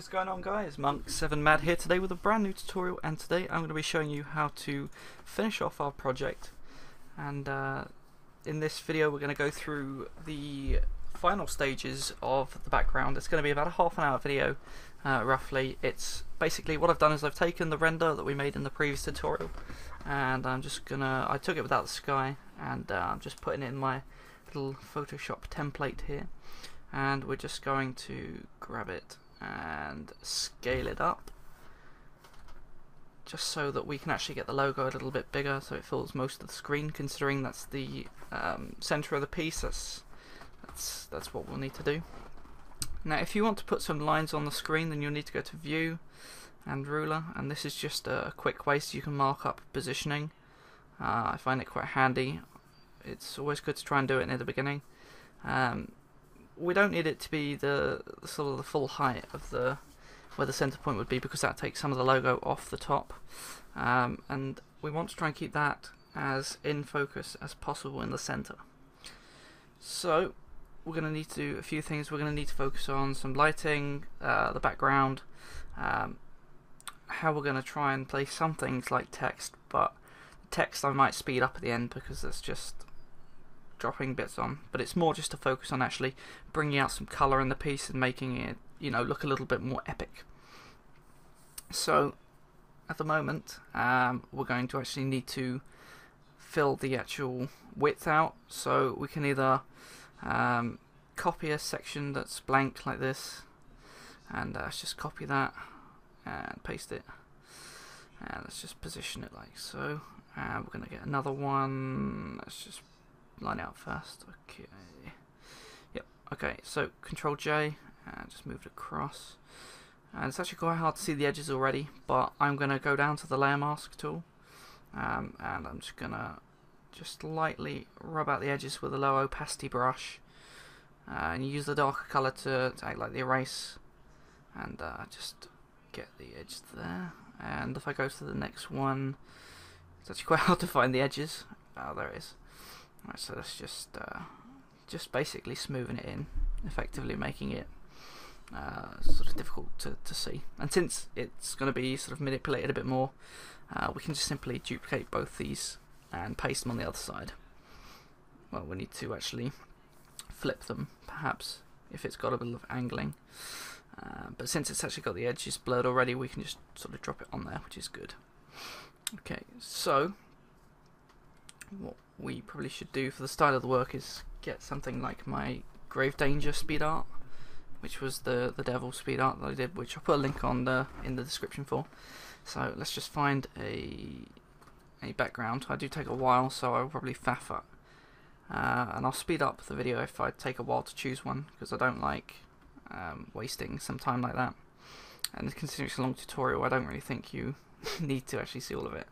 is going on, guys? Monk7Mad here today with a brand new tutorial, and today I'm going to be showing you how to finish off our project. And in this video we're going to go through the final stages of the background. It's going to be about a half-an-hour video roughly. It's basically what I've done is I've taken the render that we made in the previous tutorial, and I took it without the sky, and I'm just putting it in my little Photoshop template here. And we're just going to grab it and scale it up just so that we can actually get the logo a little bit bigger so it fills most of the screen, considering that's the center of the piece. That's what we'll need to do. Now if you want to put some lines on the screen, then you'll need to go to View and Ruler, and this is just a quick way so you can mark up positioning. I find it quite handy. It's always good to try and do it near the beginning. We don't need it to be the sort of the full height of where the center point would be, because that takes some of the logo off the top, and we want to try and keep that as in focus as possible in the center. So we're going to need to do a few things. We're going to need to focus on some lighting, the background, how we're going to try and place some things like text, but text I might speed up at the end because it's just dropping bits on, but it's more just to focus on actually bringing out some colour in the piece and making it, look a little bit more epic. So at the moment we're going to actually need to fill the actual width out, so we can either copy a section that's blank like this, and let's just copy that and paste it, and let's just position it like so, and we're going to get another one. Let's just line it out first. Okay. Yep. Okay. So Control J and just move it across. And it's actually quite hard to see the edges already, but I'm going to go down to the Layer Mask tool, and I'm just going to lightly rub out the edges with a low opacity brush, and use the darker colour to act like the erase, and just get the edge there. And if I go to the next one, it's actually quite hard to find the edges. Oh, there it is. Right, so that's just basically smoothing it in, effectively making it sort of difficult to see. And since it's going to be sort of manipulated a bit more, we can just simply duplicate both these and paste them on the other side. Well, we need to actually flip them, perhaps, if it's got a bit of angling. But since it's actually got the edges blurred already, we can just sort of drop it on there, which is good. Okay, so what we probably should do for the style of the work is get something like my Grave Danger speed art, which was the devil speed art that I did, which I'll put a link on in the description for. So let's just find a background. I do take a while, so I'll probably faff it, and I'll speed up the video if I take a while to choose one, because I don't like wasting some time like that. And considering it's a long tutorial, I don't really think you need to actually see all of it.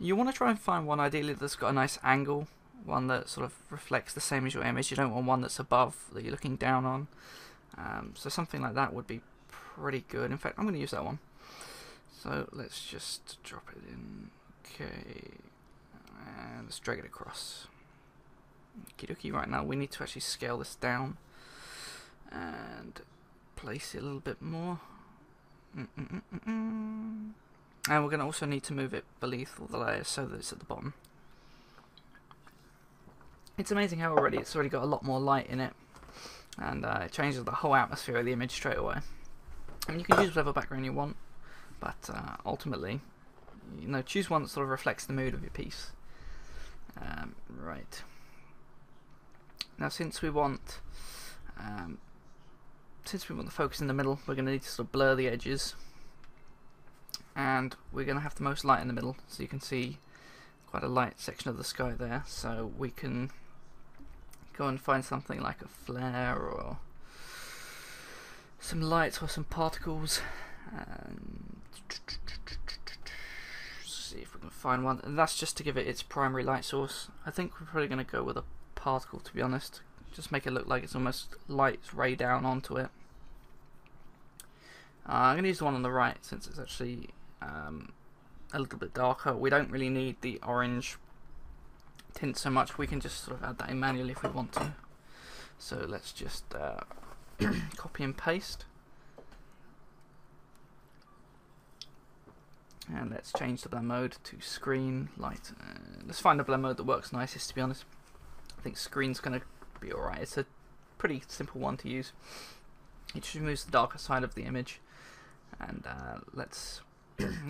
You want to try and find one ideally that's got a nice angle, one that sort of reflects the same as your image. You don't want one that's above, that you're looking down on. So something like that would be pretty good. In fact, I'm going to use that one. So let's just drop it in. Okay, and let's drag it across. Okie dokie. Right, now we need to actually scale this down and place it a little bit more. And we're going to also need to move it beneath all the layers so that it's at the bottom. It's amazing how it's already got a lot more light in it, and it changes the whole atmosphere of the image straight away. I mean, you can use whatever background you want, but ultimately, choose one that sort of reflects the mood of your piece. Right. Now, since we want the focus in the middle, we're going to need to sort of blur the edges, and we're going to have the most light in the middle, so you can see quite a light section of the sky there. So we can go and find something like a flare or some lights or some particles, and see if we can find one. And that's just to give it its primary light source. I think we're probably going to go with a particle, to be honest. Just make it look like it's almost lights ray down onto it. I'm going to use the one on the right since it's actually a little bit darker. We don't really need the orange tint so much, we can just sort of add that in manually if we want to. So let's just copy and paste. And let's change the blend mode to screen light. Let's find a blend mode that works nicest, to be honest. I think screen's going to be alright. It's a pretty simple one to use. It just removes the darker side of the image. And let's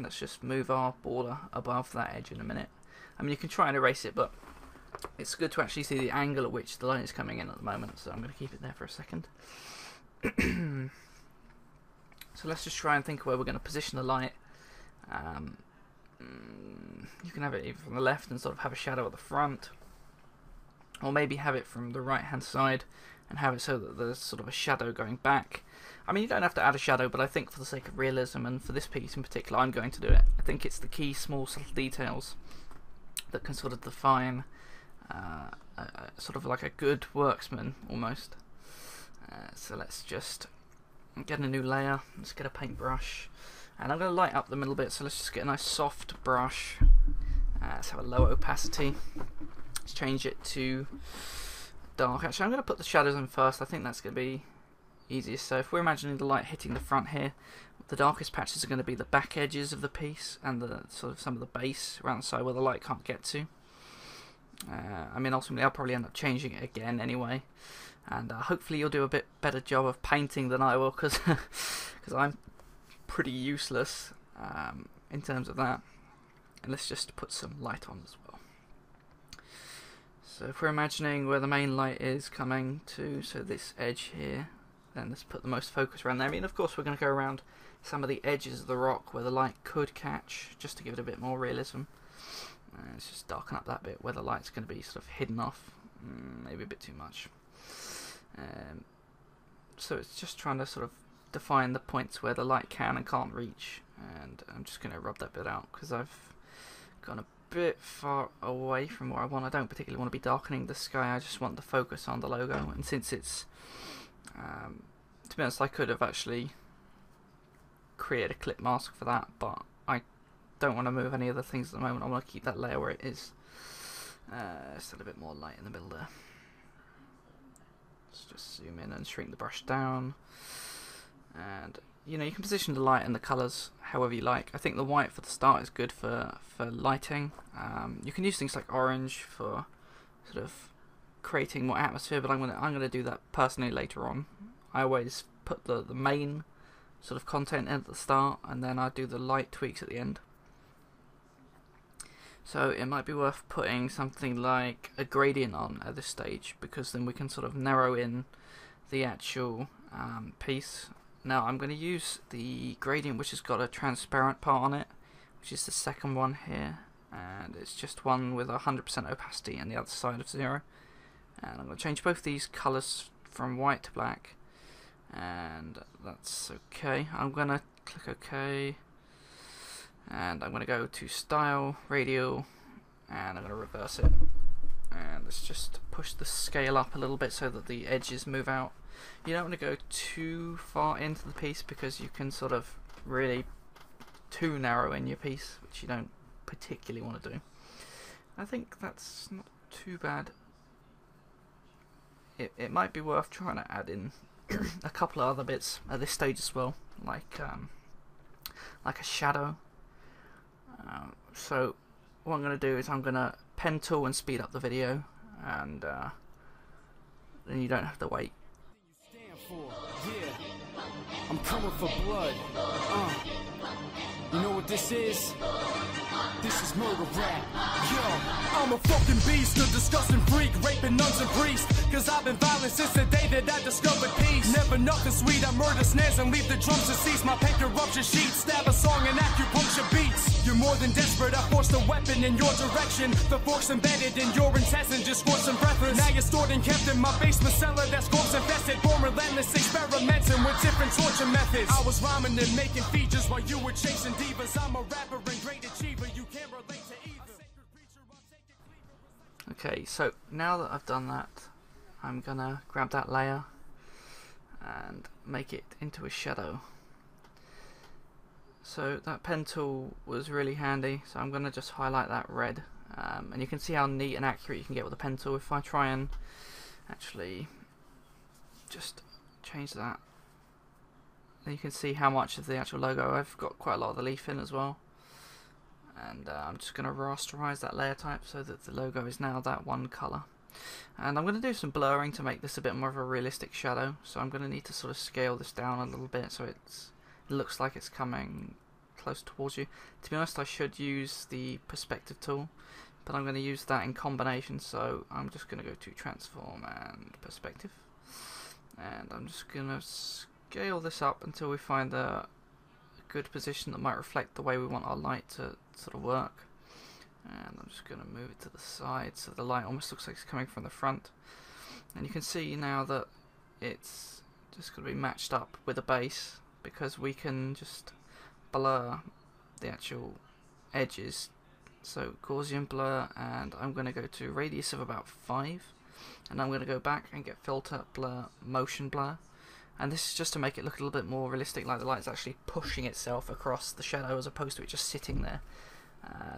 just move our border above that edge in a minute. I mean, you can try and erase it, but it's good to actually see the angle at which the light is coming in at the moment, so I'm going to keep it there for a second. So let's just try and think where we're going to position the light. You can have it either from the left and sort of have a shadow at the front, or maybe have it from the right hand side and have it so that there's sort of a shadow going back. I mean, you don't have to add a shadow, but I think for the sake of realism and for this piece in particular, I'm going to do it. I think it's the key small subtle details that can sort of define sort of like a good worksman almost. So let's just get a new layer. Let's get a paintbrush, and I'm going to light up the middle bit. So let's just get a nice soft brush. Let's have a low opacity. Let's change it to dark. Actually, I'm going to put the shadows in first. I think that's going to be easiest. So if we're imagining the light hitting the front here, the darkest patches are going to be the back edges of the piece and the sort of some of the base around the side where the light can't get to. I mean, ultimately I'll probably end up changing it again anyway, and hopefully you'll do a bit better job of painting than I will, because I'm pretty useless in terms of that. And let's just put some light on as well. So if we're imagining where the main light is coming to, so this edge here, then let's put the most focus around there. I mean, of course we're going to go around some of the edges of the rock where the light could catch, just to give it a bit more realism. Let's just darken up that bit where the light's going to be sort of hidden off, maybe a bit too much. So it's just trying to sort of define the points where the light can and can't reach, and I'm just going to rub that bit out because I've gone a bit far away from where I want. I don't particularly want to be darkening the sky, I just want the focus on the logo, and since it's to be honest, I could have actually created a clip mask for that, but I don't want to move any other things at the moment. I want to keep that layer where it is. Still a bit more light in the middle there. Let's just zoom in and shrink the brush down. And you know, you can position the light and the colours however you like. I think the white for the start is good for lighting. You can use things like orange for sort of creating more atmosphere, but I'm gonna do that personally later on. I always put the main sort of content in at the start, and then I do the light tweaks at the end. So it might be worth putting something like a gradient on at this stage, because then we can sort of narrow in the actual piece. Now I'm going to use the gradient which has got a transparent part on it, which is the second one here, and it's just one with 100% opacity and the other side of 0. And I'm going to change both these colours from white to black, and that's okay. I'm going to click OK, and I'm going to go to Style, Radial, and I'm going to reverse it. And let's just push the scale up a little bit so that the edges move out. You don't want to go too far into the piece because you can sort of really too narrow in your piece, which you don't particularly want to do. I think that's not too bad. It might be worth trying to add in a couple of other bits at this stage as well, like a shadow. So what I'm going to do is I'm going to pen tool and speed up the video, and then you don't have to wait. Yeah, I'm coming for blood. You know what this is? This is murder rap. Yo, I'm a fucking beast, a disgusting freak, raping nuns and priests. Cause I've been violent since the day that I discovered peace. Never nothing sweet, I murder snares and leave the drums to cease. My paint corruption sheets, stab a song and acupuncture beats. You're more than desperate, I forced a weapon in your direction. The fork's embedded in your intestine, just for some breathless. Now you're stored and kept in my basement cellar that's corpse infested. Born relentless, experimenting with different torture methods. I was rhyming and making features while you were chasing divas. I'm a rapper and great achiever, you can't relate to either. Okay, so now that I've done that, I'm gonna grab that layer and make it into a shadow. So that pen tool was really handy, so I'm gonna just highlight that red And you can see how neat and accurate you can get with a pen tool. If I try and actually just change that, then you can see how much of the actual logo I've got quite a lot of the leaf in as well. And I'm just going to rasterize that layer type so that the logo is now that one colour. And I'm going to do some blurring to make this a bit more of a realistic shadow. So I'm going to need to sort of scale this down a little bit so it looks like it's coming close towards you. To be honest, I should use the perspective tool, but I'm going to use that in combination. So I'm just going to go to transform and perspective, and I'm just going to scale this up until we find a good position that might reflect the way we want our light to sort of work. And I'm just going to move it to the side so the light almost looks like it's coming from the front. And you can see now that it's just going to be matched up with the base, because we can just blur the actual edges. So Gaussian blur, and I'm going to go to radius of about 5, and I'm going to go back and get filter, blur, motion blur. And this is just to make it look a little bit more realistic, like the light's actually pushing itself across the shadow as opposed to it just sitting there.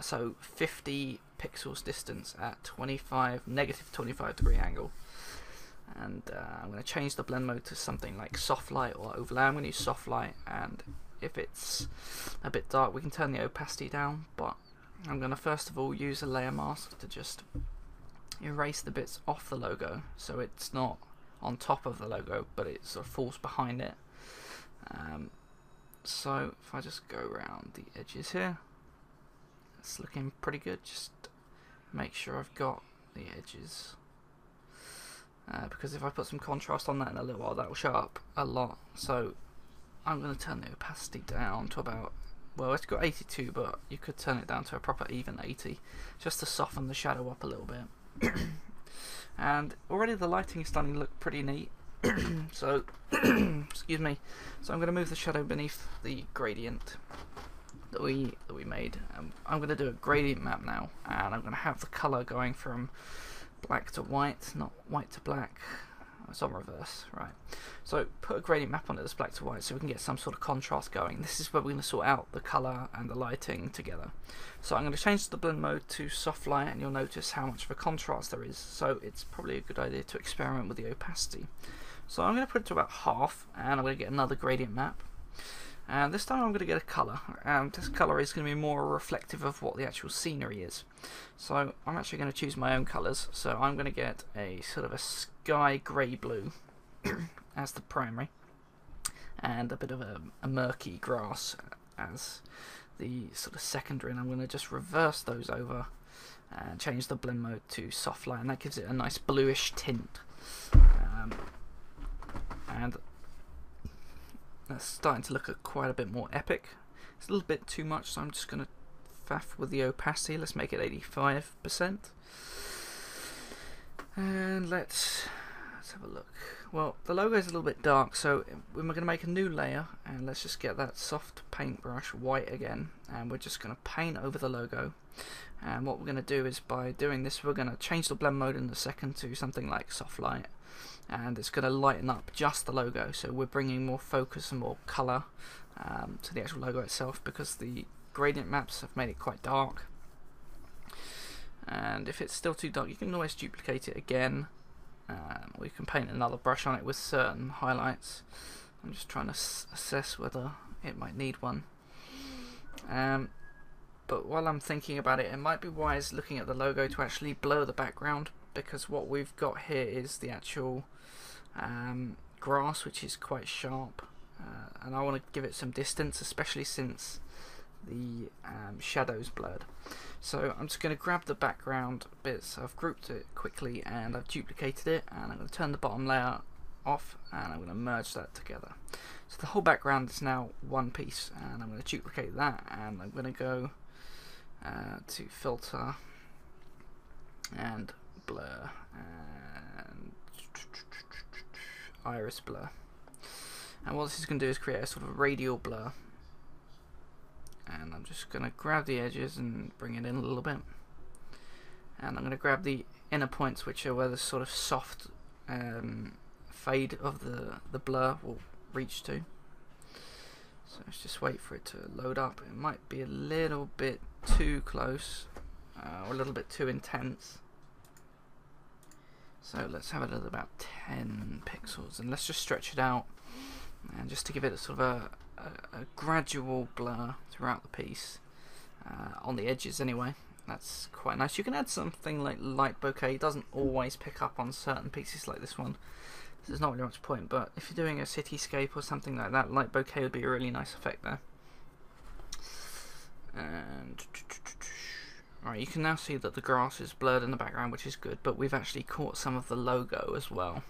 So 50 pixels distance at negative 25 degree angle. And I'm going to change the blend mode to something like soft light or overlay. I'm going to use soft light, and if it's a bit dark we can turn the opacity down, but I'm going to first of all use a layer mask to just erase the bits off the logo so it's not on top of the logo but it sort of falls behind it. So if I just go around the edges here, it's looking pretty good. Just make sure I've got the edges, because if I put some contrast on that in a little while that will show up a lot. So I'm going to turn the opacity down to about, well, it's got 82, but you could turn it down to a proper even 80 just to soften the shadow up a little bit. And already the lighting is starting to look pretty neat. So excuse me, so I'm going to move the shadow beneath the gradient that we made. I'm going to do a gradient map now, and I'm going to have the colour going from black to white, not white to black. It's on reverse, right? So put a gradient map on it that's black to white so we can get some sort of contrast going. This is where we're going to sort out the colour and the lighting together. So I'm going to change the blend mode to soft light, and you'll notice how much of a contrast there is. So it's probably a good idea to experiment with the opacity. So I'm going to put it to about half, and I'm going to get another gradient map. And this time I'm going to get a colour, and this colour is going to be more reflective of what the actual scenery is. So I'm actually going to choose my own colours. So I'm going to get a sort of a sky grey blue as the primary, and a bit of a murky grass as the sort of secondary, and I'm going to just reverse those over and change the blend mode to soft light, and that gives it a nice bluish tint. And that's starting to look quite a bit more epic. It's a little bit too much, so I'm just going to faff with the opacity. Let's make it 85%. And let's have a look. Well, the logo is a little bit dark, so we're going to make a new layer, and let's just get that soft paintbrush white again, and we're just going to paint over the logo. And what we're going to do is, by doing this, we're going to change the blend mode in a second to something like soft light, and it's going to lighten up just the logo, so we're bringing more focus and more colour to the actual logo itself, because the gradient maps have made it quite dark. And if it's still too dark, you can always duplicate it again, or you can paint another brush on it with certain highlights. I'm just trying to assess whether it might need one. But while I'm thinking about it, it might be wise looking at the logo to actually blur the background, because what we've got here is the actual grass, which is quite sharp, and I want to give it some distance, especially since the shadow's blurred. So I'm just going to grab the background bits. I've grouped it quickly and I've duplicated it, and I'm going to turn the bottom layer off, and I'm going to merge that together. So the whole background is now one piece, and I'm going to duplicate that, and I'm going to go to filter and blur and iris blur. And what this is going to do is create a sort of radial blur. And I'm just going to grab the edges and bring it in a little bit. And I'm going to grab the inner points, which are where the sort of soft fade of the blur will reach to. So let's just wait for it to load up. It might be a little bit too close. or a little bit too intense. So let's have it at about 10 pixels, and let's just stretch it out, and just to give it a sort of a gradual blur throughout the piece, on the edges anyway. That's quite nice. You can add something like light bokeh. It doesn't always pick up on certain pieces like this one, so there's not really much point, but if you're doing a cityscape or something like that, light bokeh would be a really nice effect there. And right, you can now see that the grass is blurred in the background, which is good, but we've actually caught some of the logo as well.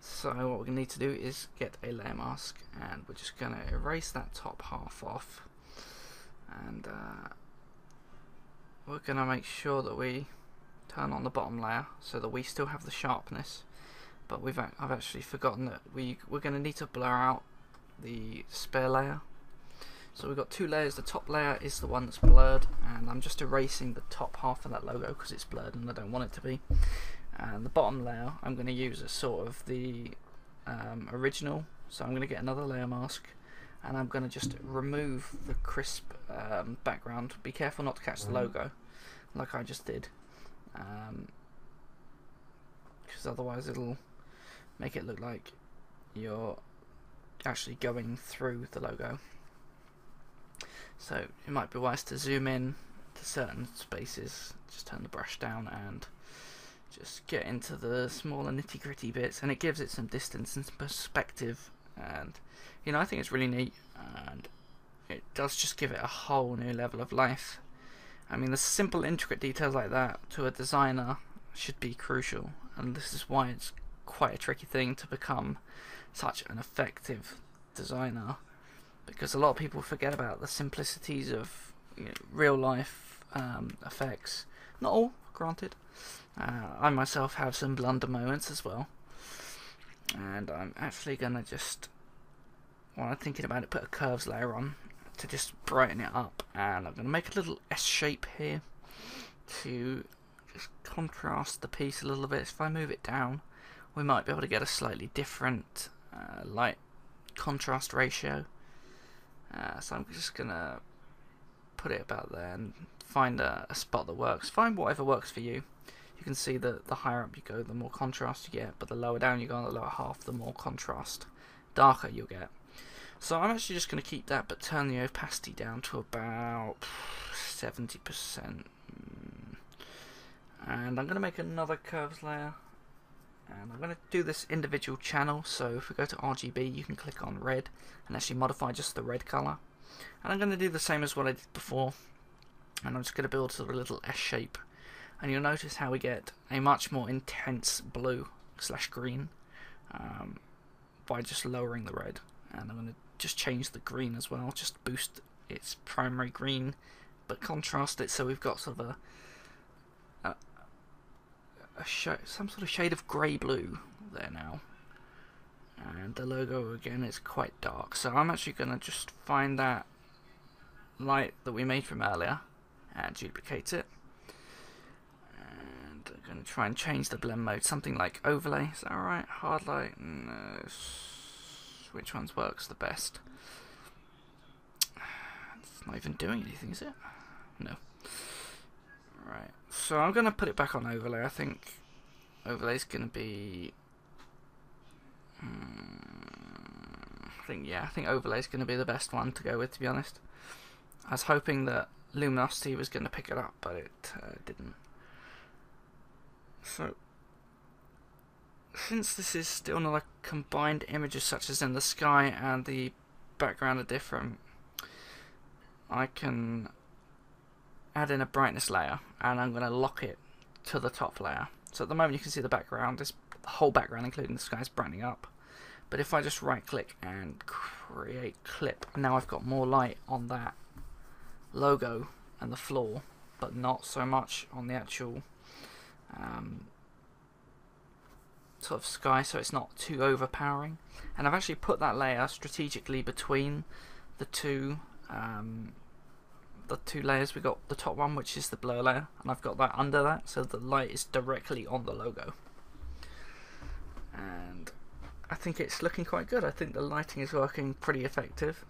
So what we're going to need to do is get a layer mask, and we're just going to erase that top half off, and we're going to make sure that we turn on the bottom layer so that we still have the sharpness, but I've actually forgotten that we're going to need to blur out the spare layer. So we've got two layers. The top layer is the one that's blurred, and I'm just erasing the top half of that logo because it's blurred and I don't want it to be. And the bottom layer I'm going to use as sort of the original, so I'm going to get another layer mask, and I'm going to just remove the crisp background. Be careful not to catch the logo like I just did, because otherwise it'll make it look like you're actually going through the logo. So it might be wise to zoom in to certain spaces, just turn the brush down and just get into the smaller nitty gritty bits, and it gives it some distance and some perspective, and you know, I think it's really neat, and it does just give it a whole new level of life. I mean, the simple intricate details like that to a designer should be crucial, and this is why it's quite a tricky thing to become such an effective designer, because a lot of people forget about the simplicities of, you know, real life effects. Not all, granted. I myself have some blunder moments as well, and I'm actually gonna just, while I'm thinking about it, put a curves layer on to just brighten it up, and I'm gonna make a little S shape here to just contrast the piece a little bit. If I move it down, we might be able to get a slightly different light contrast ratio. So I'm just gonna put it about there and find a spot that works. Find whatever works for you. You can see that the higher up you go, the more contrast you get, but the lower down you go on the lower half, the more contrast, darker you'll get. So I'm actually just going to keep that, but turn the opacity down to about 70%. And I'm going to make another curves layer, and I'm going to do this individual channel. So if we go to RGB, you can click on red and actually modify just the red color. And I'm going to do the same as what I did before, and I'm just going to build sort of a little S shape, and you'll notice how we get a much more intense blue / green by just lowering the red. And I'm going to just change the green as well, just boost its primary green but contrast it so we've got sort of some sort of shade of grey blue there now. And the logo again is quite dark, so I'm actually going to just find that light that we made from earlier and duplicate it, and I'm going to try and change the blend mode, something like overlay. Is that alright? Hard light? No. Which one's works the best? It's not even doing anything, is it? No. Right, so I'm going to put it back on overlay. I think overlay's going to be I think overlay's going to be the best one to go with, to be honest. I was hoping that luminosity was going to pick it up, but it didn't. So since this is still not a combined image as such as in the sky and the background are different, I can add in a brightness layer, and I'm going to lock it to the top layer. So at the moment you can see the background, the whole background including the sky is brightening up. But if I just right click and create clip, now I've got more light on that logo and the floor, but not so much on the actual sort of sky, so it's not too overpowering. And I've actually put that layer strategically between the two layers. We've got the top one, which is the blur layer, and I've got that under that, so the light is directly on the logo. And I think it's looking quite good. I think the lighting is working pretty effective.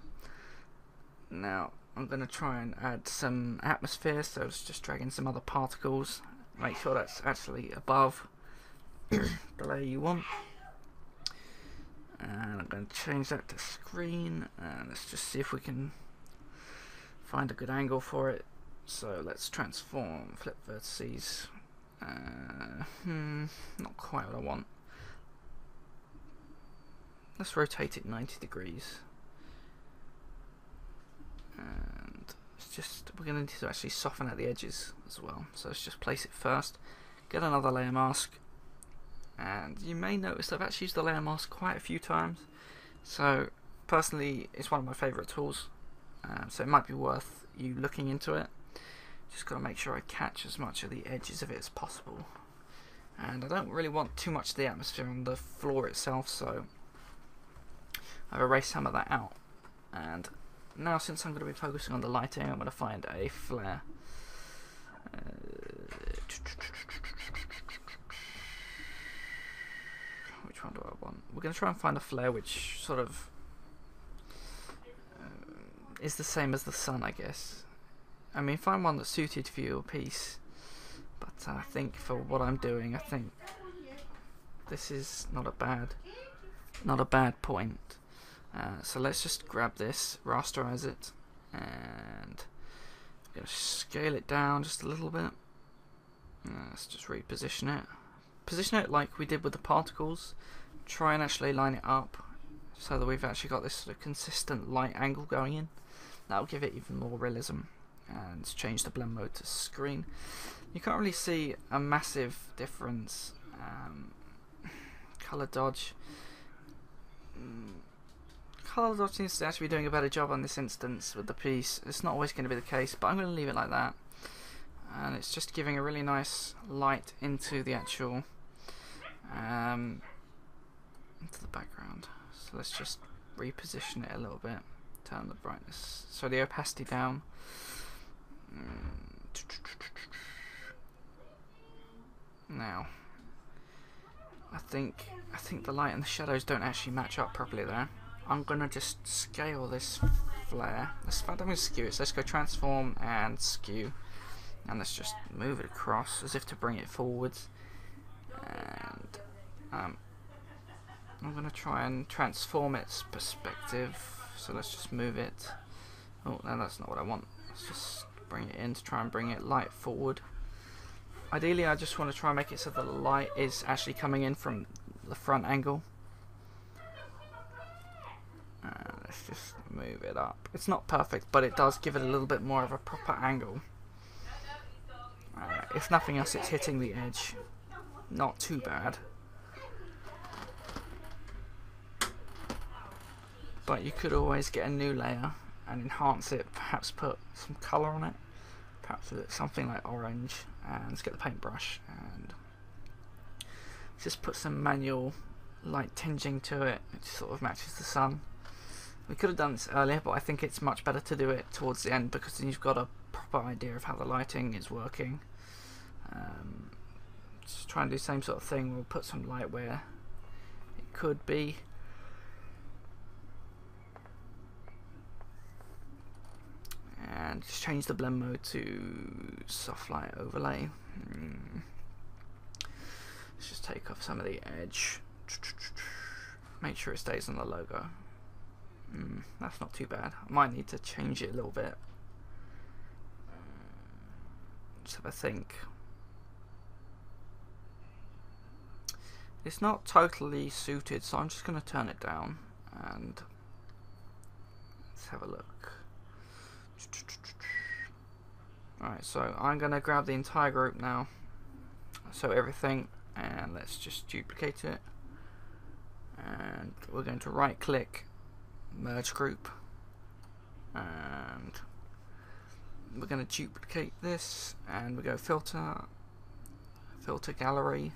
Now, I'm going to try and add some atmosphere, so it's just dragging some other particles. Make sure that's actually above the layer you want. And I'm going to change that to screen, and let's just see if we can find a good angle for it. So let's transform, flip vertices. Not quite what I want. Let's rotate it 90 degrees. And it's just, we're going to need to actually soften out the edges as well. So let's just place it first. Get another layer mask. And you may notice I've actually used the layer mask quite a few times. So personally, it's one of my favourite tools. So it might be worth you looking into it. Just got to make sure I catch as much of the edges of it as possible. And I don't really want too much of the atmosphere on the floor itself, so I've erased some of that out. And now, since I'm going to be focusing on the lighting, I'm going to find a flare. Which one do I want? We're going to try and find a flare which sort of is the same as the sun, I guess. I mean, find one that's suited for your piece, but I think for what I'm doing, I think this is not a bad point. So let's just grab this, rasterize it, and I'm going to scale it down just a little bit. Let's just reposition it. Position it like we did with the particles. Try and actually line it up so that we've actually got this sort of consistent light angle going in. That'll give it even more realism. And let's change the blend mode to screen. You can't really see a massive difference. Color dodge. Color dodge seems to actually be doing a better job on this instance with the piece. It's not always going to be the case, but I'm going to leave it like that. And it's just giving a really nice light into the actual into the background. So let's just reposition it a little bit. Turn the brightness, so the opacity down. Now, I think the light and the shadows don't actually match up properly there. I'm gonna just scale this flare. I'm gonna skew it. So let's go transform and skew, and let's just move it across as if to bring it forwards. And I'm gonna try and transform its perspective. So let's just move it. Oh, no, that's not what I want. Let's just bring it in to try and bring it light forward. Ideally, I just want to try and make it so the light is actually coming in from the front angle. Let's just move it up. It's not perfect, but it does give it a little bit more of a proper angle. If nothing else, it's hitting the edge. Not too bad. But you could always get a new layer and enhance it, perhaps put some colour on it, perhaps with something like orange, and let's get the paintbrush and just put some manual light tinging to it, which sort of matches the sun. We could have done this earlier, but I think it's much better to do it towards the end because then you've got a proper idea of how the lighting is working. Just try and do the same sort of thing. We'll put some light where it could be. And just change the blend mode to soft light overlay. Let's just take off some of the edge. Make sure it stays on the logo. That's not too bad. I might need to change it a little bit. Just have a think. It's not totally suited, so I'm just going to turn it down and let's have a look. Alright, so I'm going to grab the entire group now, so everything, and let's just duplicate it, and we're going to right click, merge group, and we're going to duplicate this, and we go filter gallery,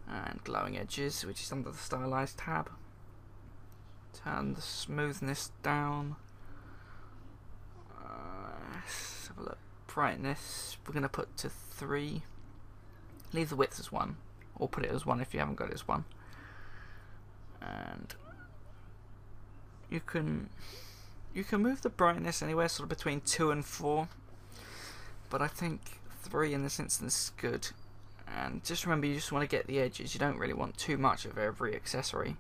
and glowing edges, which is under the stylized tab. Turn the smoothness down. Let's have a look. Brightness, we're going to put to 3. Leave the width as 1, or put it as 1 if you haven't got it as 1. And you can you can move the brightness anywhere sort of between 2 and 4, but I think 3 in this instance is good. And just remember, you just want to get the edges. You don't really want too much of every accessory.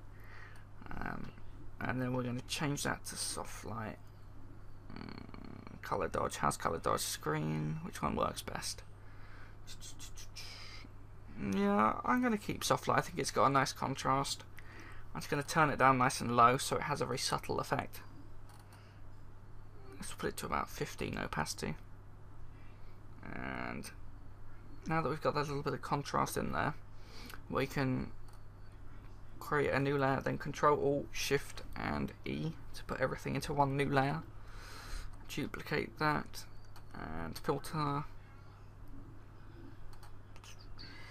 And then we're going to change that to soft light. Color dodge. How's color dodge? Screen. Which one works best? Yeah, I'm going to keep soft light. I think it's got a nice contrast. I'm just going to turn it down nice and low so it has a very subtle effect. Let's put it to about 15 opacity. And now that we've got that little bit of contrast in there, we can create a new layer, then Control Alt Shift and E to put everything into one new layer. Duplicate that and filter,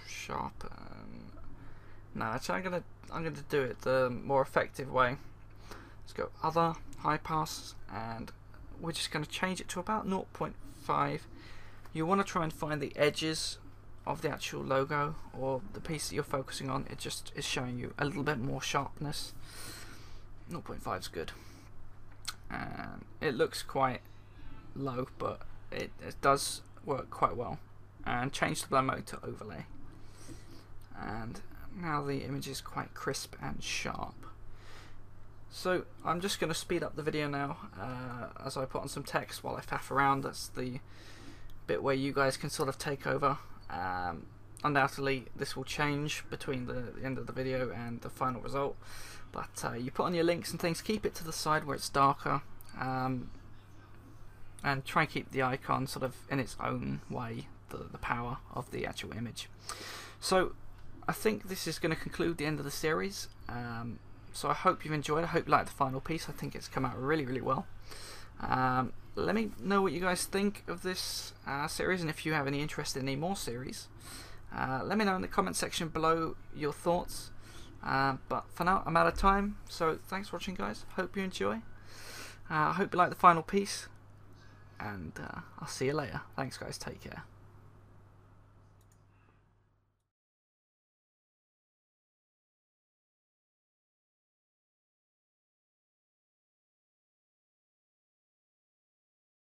sharpen. No, actually I'm gonna do it the more effective way. Let's go Other, High Pass, and we're just gonna change it to about 0.5. You want to try and find the edges of the actual logo or the piece that you're focusing on. It just is showing you a little bit more sharpness. 0.5 is good. And it looks quite low, but it does work quite well. And change the blend mode to overlay. And now the image is quite crisp and sharp. So I'm just going to speed up the video now as I put on some text while I faff around. That's the bit where you guys can sort of take over. Undoubtedly this will change between the end of the video and the final result, but you put on your links and things, keep it to the side where it's darker, and try and keep the icon sort of in its own way, the power of the actual image. So I think this is going to conclude the end of the series. So I hope you've enjoyed. I hope you liked the final piece. I think it's come out really, really well. Let me know what you guys think of this series, and if you have any interest in any more series. Let me know in the comment section below your thoughts. But for now, I'm out of time. So thanks for watching, guys. Hope you enjoy. I hope you like the final piece. And I'll see you later. Thanks, guys. Take care.